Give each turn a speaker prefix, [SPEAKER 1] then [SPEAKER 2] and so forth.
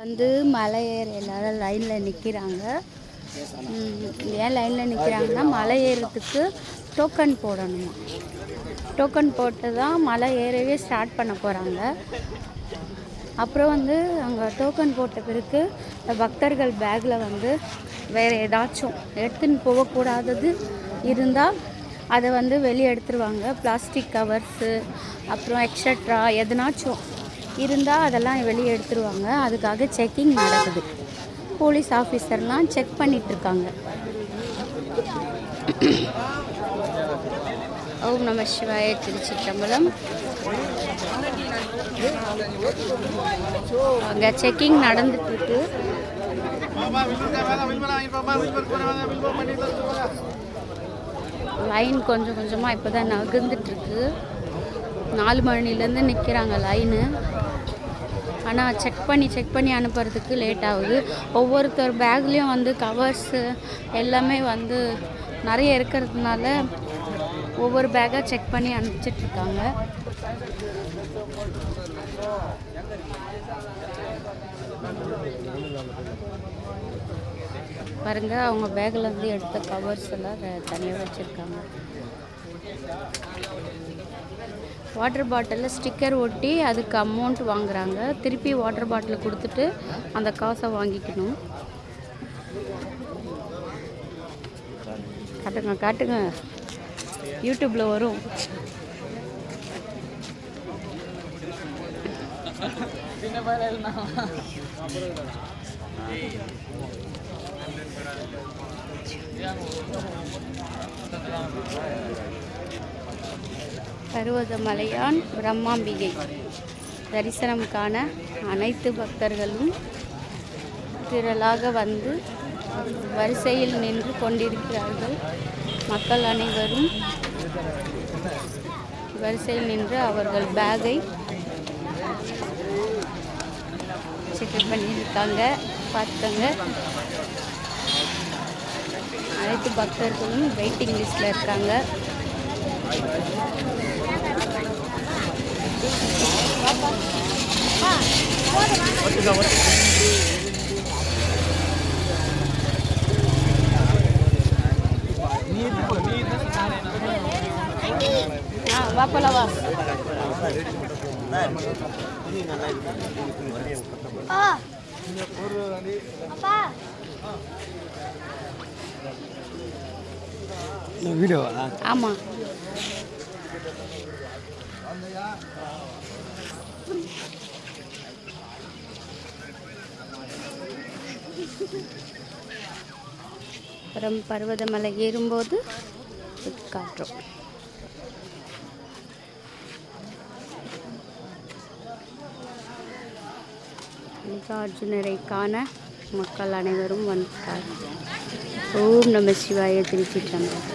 [SPEAKER 1] வந்து மலை ஏற எல்லாரும் லைனில் நிற்கிறாங்க. ஏன் லைனில் நிற்கிறாங்கன்னா மலை ஏறுறதுக்கு டோக்கன் போடணுமா. டோக்கன் போட்டு தான் மலை ஏறவே ஸ்டார்ட் பண்ண போகிறாங்க. அப்புறம் வந்து அங்கே டோக்கன் போட்ட பிறகு பக்தர்கள் பேக்கில் வந்து வேறு ஏதாச்சும் எடுத்துன்னு போகக்கூடாதது இருந்தால் அதை வந்து வெளியே எடுத்துருவாங்க. பிளாஸ்டிக் கவர்ஸு அப்புறம் எக்ஸட்ரா எதனாச்சும் இருந்தால் அதெல்லாம் வெளியே எடுத்துருவாங்க. அதுக்காக செக்கிங் நடக்குது. போலீஸ் ஆஃபீஸர்லாம் செக் பண்ணிகிட்ருக்காங்க. ஓம் நம சிவாய. திருச்சிற்றம்பலம். அங்கே செக்கிங் நடந்துட்டுருக்கு. லைன் கொஞ்சம் கொஞ்சமாக இப்போ தான் நகர்ந்துட்டுருக்கு. 4 மணிலேருந்து நிற்கிறாங்க லைனு. ஆனால் செக் பண்ணி அனுப்புறதுக்கு லேட் ஆகுது. ஒவ்வொருத்தர் பேக்லேயும் வந்து கவர்ஸு எல்லாமே வந்து நிறைய இருக்கிறதுனால ஒவ்வொரு பேக்காக செக் பண்ணி அனுப்பிச்சிட்ருக்காங்க. பாருங்கள், அவங்க பேக்கில் வந்து எடுத்த கவர்ஸ் எல்லாம் தனியாக வச்சுருக்காங்க. வாட்டர் பாட்டிலில் ஸ்டிக்கர் ஒட்டி அதுக்கு அமௌண்ட் வாங்குறாங்க. திருப்பி வாட்டர் பாட்டில் கொடுத்துட்டு அந்த காசை வாங்கிக்கணும். காட்டுங்க யூடியூப்பில் வரும். பர்வதமலையான் பிரம்மாம்பிகை தரிசனம் காண அனைத்து பக்தர்களும் திரளாக வந்து வரிசையில் நின்று கொண்டிருக்கிறார்கள். மக்கள் அனைவரும் வரிசையில் நின்று அவர்கள் பேக்கை செக் பண்ணியிருக்காங்க. பார்த்துக்கோங்க. அனைத்து பக்தர்களும் வெயிட்டிங் லிஸ்டில் இருக்காங்க. வாப்பலவா வீடியோவா? ஆமாம். அப்புறம் பர்வதமலை ஏறும்போது காட்டுறோம். மல்லிகார்ஜுனரை காண மக்கள் அனைவரும் வந்துட்டார். ஓம் நம சிவாய. திருச்சிற்றம்பலம்.